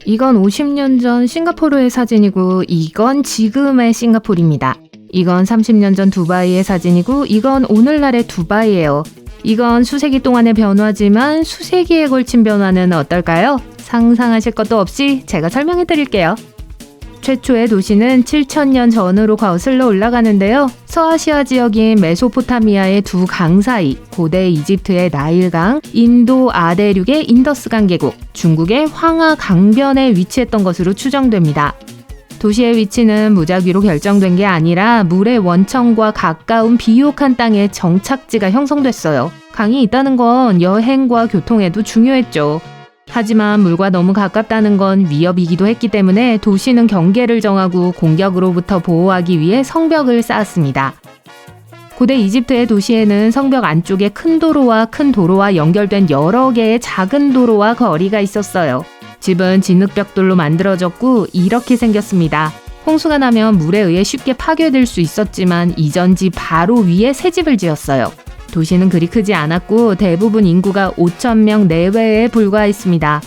이건 50년 전 싱가포르의 사진이고 이건 지금의 싱가포르입니다. 이건 30년 전 두바이의 사진이고 이건 오늘날의 두바이예요. 이건 수세기 동안의 변화지만 수세기에 걸친 변화는 어떨까요? 상상하실 것도 없이 제가 설명해 드릴게요. 최초의 도시는 7,000년 전으로 거슬러 올라가는데요. 서아시아 지역인 메소포타미아의 두 강 사이, 고대 이집트의 나일강, 인도 아대륙의 인더스강 계곡, 중국의 황하 강변에 위치했던 것으로 추정됩니다. 도시의 위치는 무작위로 결정된 게 아니라 물의 원천과 가까운 비옥한 땅에 정착지가 형성됐어요. 강이 있다는 건 여행과 교통에도 중요했죠. 하지만 물과 너무 가깝다는 건 위협이기도 했기 때문에 도시는 경계를 정하고 공격으로부터 보호하기 위해 성벽을 쌓았습니다. 고대 이집트의 도시에는 성벽 안쪽에 큰 도로와 연결된 여러 개의 작은 도로와 거리가 있었어요. 집은 진흙벽돌로 만들어졌고 이렇게 생겼습니다. 홍수가 나면 물에 의해 쉽게 파괴될 수 있었지만 이전 집 바로 위에 새 집을 지었어요. 도시는 그리 크지 않았고 대부분 인구가 5,000명 내외에 불과했습니다.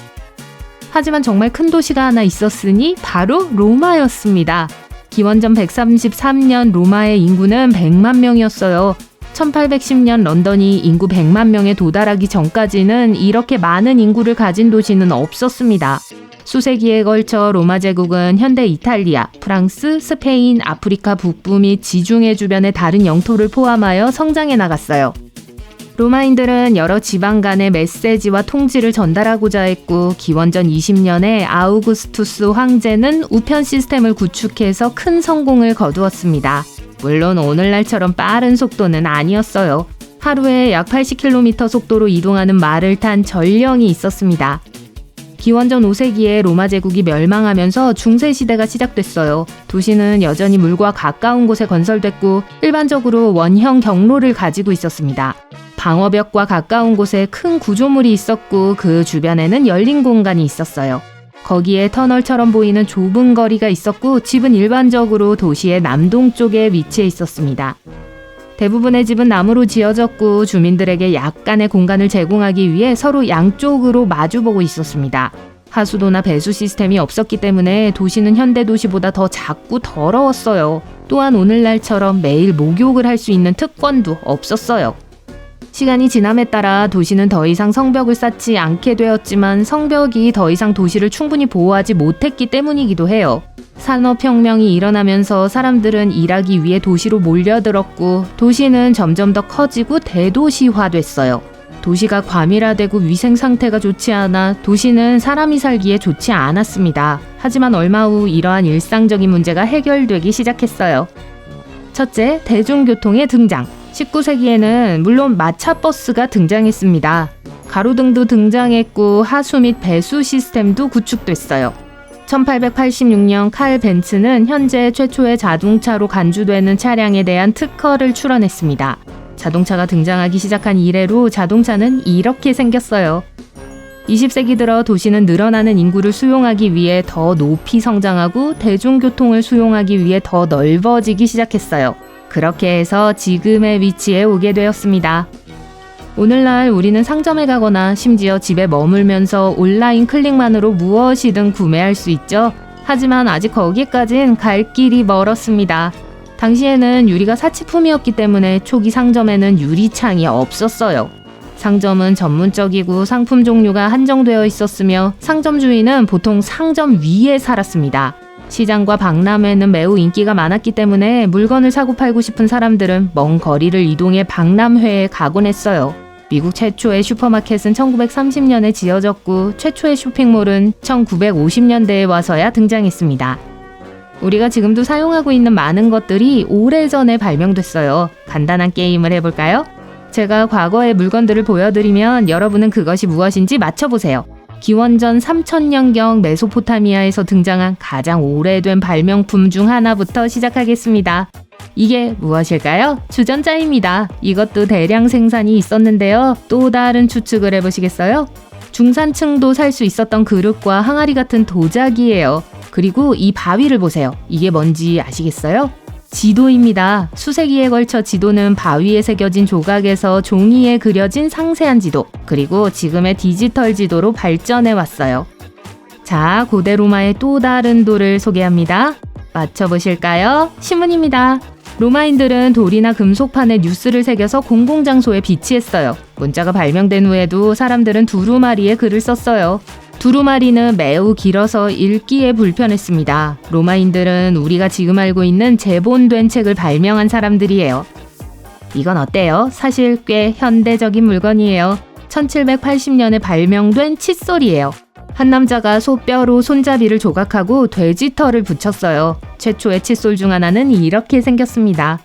하지만 정말 큰 도시가 하나 있었으니 바로 로마였습니다. 기원전 133년 로마의 인구는 100만 명이었어요. 1810년 런던이 인구 100만 명에 도달하기 전까지는 이렇게 많은 인구를 가진 도시는 없었습니다. 수세기에 걸쳐 로마 제국은 현대 이탈리아, 프랑스, 스페인, 아프리카 북부 및 지중해 주변의 다른 영토를 포함하여 성장해 나갔어요. 로마인들은 여러 지방 간의 메시지와 통지를 전달하고자 했고 기원전 20년에 아우구스투스 황제는 우편 시스템을 구축해서 큰 성공을 거두었습니다. 물론 오늘날처럼 빠른 속도는 아니었어요. 하루에 약 80km 속도로 이동하는 말을 탄 전령이 있었습니다. 기원전 5세기에 로마 제국이 멸망하면서 중세시대가 시작됐어요. 도시는 여전히 물과 가까운 곳에 건설됐고 일반적으로 원형 경로를 가지고 있었습니다. 방어벽과 가까운 곳에 큰 구조물이 있었고 그 주변에는 열린 공간이 있었어요. 거기에 터널처럼 보이는 좁은 거리가 있었고 집은 일반적으로 도시의 남동쪽에 위치해 있었습니다. 대부분의 집은 나무로 지어졌고 주민들에게 약간의 공간을 제공하기 위해 서로 양쪽으로 마주보고 있었습니다. 하수도나 배수 시스템이 없었기 때문에 도시는 현대 도시보다 더 작고 더러웠어요. 또한 오늘날처럼 매일 목욕을 할 수 있는 특권도 없었어요. 시간이 지남에 따라 도시는 더 이상 성벽을 쌓지 않게 되었지만 성벽이 더 이상 도시를 충분히 보호하지 못했기 때문이기도 해요. 산업혁명이 일어나면서 사람들은 일하기 위해 도시로 몰려들었고 도시는 점점 더 커지고 대도시화됐어요. 도시가 과밀화되고 위생 상태가 좋지 않아 도시는 사람이 살기에 좋지 않았습니다. 하지만 얼마 후 이러한 일상적인 문제가 해결되기 시작했어요. 첫째, 대중교통의 등장. 19세기에는 물론 마차버스가 등장했습니다. 가로등도 등장했고 하수 및 배수 시스템도 구축됐어요. 1886년 칼 벤츠는 현재 최초의 자동차로 간주되는 차량에 대한 특허를 출원했습니다. 자동차가 등장하기 시작한 이래로 자동차는 이렇게 생겼어요. 20세기 들어 도시는 늘어나는 인구를 수용하기 위해 더 높이 성장하고 대중교통을 수용하기 위해 더 넓어지기 시작했어요. 그렇게 해서 지금의 위치에 오게 되었습니다. 오늘날 우리는 상점에 가거나 심지어 집에 머물면서 온라인 클릭만으로 무엇이든 구매할 수 있죠. 하지만 아직 거기까진 갈 길이 멀었습니다. 당시에는 유리가 사치품이었기 때문에 초기 상점에는 유리창이 없었어요. 상점은 전문적이고 상품 종류가 한정되어 있었으며 상점 주인은 보통 상점 위에 살았습니다. 시장과 박람회는 매우 인기가 많았기 때문에 물건을 사고 팔고 싶은 사람들은 먼 거리를 이동해 박람회에 가곤 했어요. 미국 최초의 슈퍼마켓은 1930년에 지어졌고 최초의 쇼핑몰은 1950년대에 와서야 등장했습니다. 우리가 지금도 사용하고 있는 많은 것들이 오래전에 발명됐어요. 간단한 게임을 해볼까요? 제가 과거의 물건들을 보여드리면 여러분은 그것이 무엇인지 맞춰보세요. 기원전 3000년경 메소포타미아에서 등장한 가장 오래된 발명품 중 하나부터 시작하겠습니다. 이게 무엇일까요? 주전자입니다. 이것도 대량 생산이 있었는데요. 또 다른 추측을 해보시겠어요? 중산층도 살 수 있었던 그릇과 항아리 같은 도자기예요. 그리고 이 바위를 보세요. 이게 뭔지 아시겠어요? 지도입니다. 수세기에 걸쳐 지도는 바위에 새겨진 조각에서 종이에 그려진 상세한 지도, 그리고 지금의 디지털 지도로 발전해 왔어요. 자, 고대 로마의 또 다른 돌을 소개합니다. 맞춰보실까요? 신문입니다. 로마인들은 돌이나 금속판에 뉴스를 새겨서 공공장소에 비치했어요. 문자가 발명된 후에도 사람들은 두루마리에 글을 썼어요. 두루마리는 매우 길어서 읽기에 불편했습니다. 로마인들은 우리가 지금 알고 있는 제본된 책을 발명한 사람들이에요. 이건 어때요? 사실 꽤 현대적인 물건이에요. 1780년에 발명된 칫솔이에요. 한 남자가 소뼈로 손잡이를 조각하고 돼지털을 붙였어요. 최초의 칫솔 중 하나는 이렇게 생겼습니다.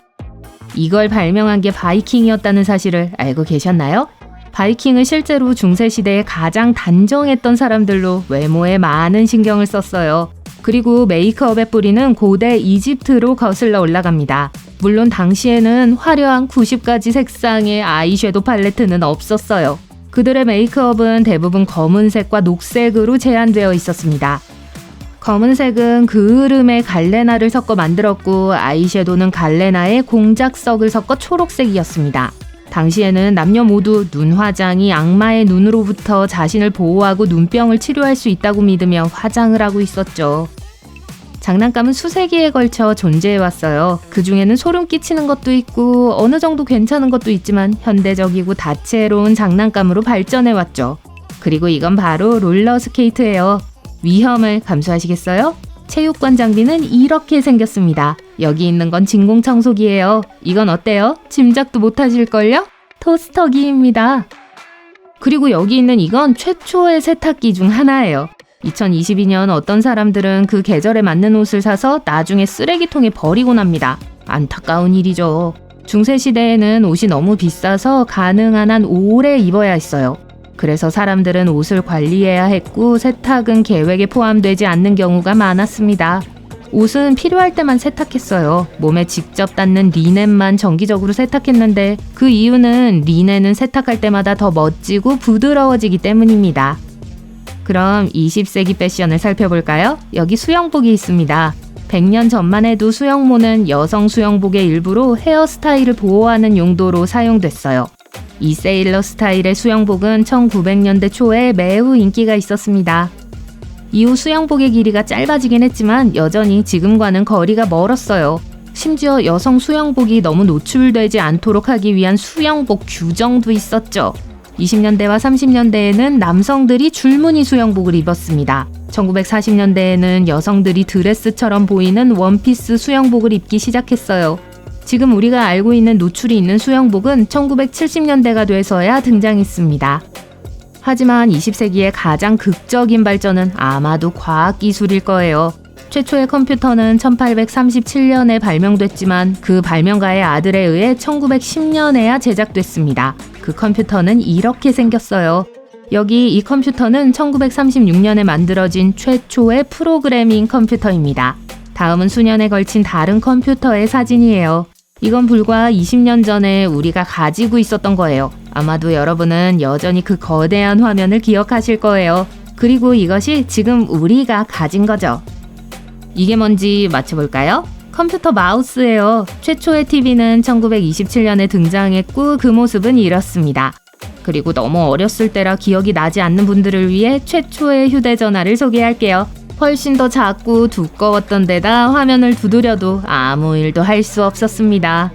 이걸 발명한 게 바이킹이었다는 사실을 알고 계셨나요? 바이킹은 실제로 중세시대에 가장 단정했던 사람들로 외모에 많은 신경을 썼어요. 그리고 메이크업의 뿌리는 고대 이집트로 거슬러 올라갑니다. 물론 당시에는 화려한 90가지 색상의 아이섀도우 팔레트는 없었어요. 그들의 메이크업은 대부분 검은색과 녹색으로 제한되어 있었습니다. 검은색은 그을음에 갈레나를 섞어 만들었고 아이섀도우는 갈레나에 공작석을 섞어 초록색이었습니다. 당시에는 남녀 모두 눈 화장이 악마의 눈으로부터 자신을 보호하고 눈병을 치료할 수 있다고 믿으며 화장을 하고 있었죠. 장난감은 수세기에 걸쳐 존재해왔어요. 그 중에는 소름 끼치는 것도 있고 어느 정도 괜찮은 것도 있지만 현대적이고 다채로운 장난감으로 발전해왔죠. 그리고 이건 바로 롤러스케이트예요. 위험을 감수하시겠어요? 체육관 장비는 이렇게 생겼습니다. 여기 있는 건 진공청소기예요. 이건 어때요? 짐작도 못하실걸요? 토스터기입니다. 그리고 여기 있는 이건 최초의 세탁기 중 하나예요. 2022년 어떤 사람들은 그 계절에 맞는 옷을 사서 나중에 쓰레기통에 버리고 납니다. 안타까운 일이죠. 중세시대에는 옷이 너무 비싸서 가능한 한 오래 입어야 했어요. 그래서 사람들은 옷을 관리해야 했고 세탁은 계획에 포함되지 않는 경우가 많았습니다. 옷은 필요할 때만 세탁했어요. 몸에 직접 닿는 리넨만 정기적으로 세탁했는데 그 이유는 리넨은 세탁할 때마다 더 멋지고 부드러워지기 때문입니다. 그럼 20세기 패션을 살펴볼까요? 여기 수영복이 있습니다. 100년 전만 해도 수영모는 여성 수영복의 일부로 헤어스타일을 보호하는 용도로 사용됐어요. 이 세일러 스타일의 수영복은 1900년대 초에 매우 인기가 있었습니다. 이후 수영복의 길이가 짧아지긴 했지만 여전히 지금과는 거리가 멀었어요. 심지어 여성 수영복이 너무 노출되지 않도록 하기 위한 수영복 규정도 있었죠. 20년대와 30년대에는 남성들이 줄무늬 수영복을 입었습니다. 1940년대에는 여성들이 드레스처럼 보이는 원피스 수영복을 입기 시작했어요. 지금 우리가 알고 있는 노출이 있는 수영복은 1970년대가 돼서야 등장했습니다. 하지만 20세기의 가장 극적인 발전은 아마도 과학기술일 거예요. 최초의 컴퓨터는 1837년에 발명됐지만 그 발명가의 아들에 의해 1910년에야 제작됐습니다. 그 컴퓨터는 이렇게 생겼어요. 여기 이 컴퓨터는 1936년에 만들어진 최초의 프로그래밍 컴퓨터입니다. 다음은 수년에 걸친 다른 컴퓨터의 사진이에요. 이건 불과 20년 전에 우리가 가지고 있었던 거예요. 아마도 여러분은 여전히 그 거대한 화면을 기억하실 거예요. 그리고 이것이 지금 우리가 가진 거죠. 이게 뭔지 맞춰볼까요? 컴퓨터 마우스예요. 최초의 TV는 1927년에 등장했고 그 모습은 이렇습니다. 그리고 너무 어렸을 때라 기억이 나지 않는 분들을 위해 최초의 휴대전화를 소개할게요. 훨씬 더 작고 두꺼웠던 데다 화면을 두드려도 아무 일도 할 수 없었습니다.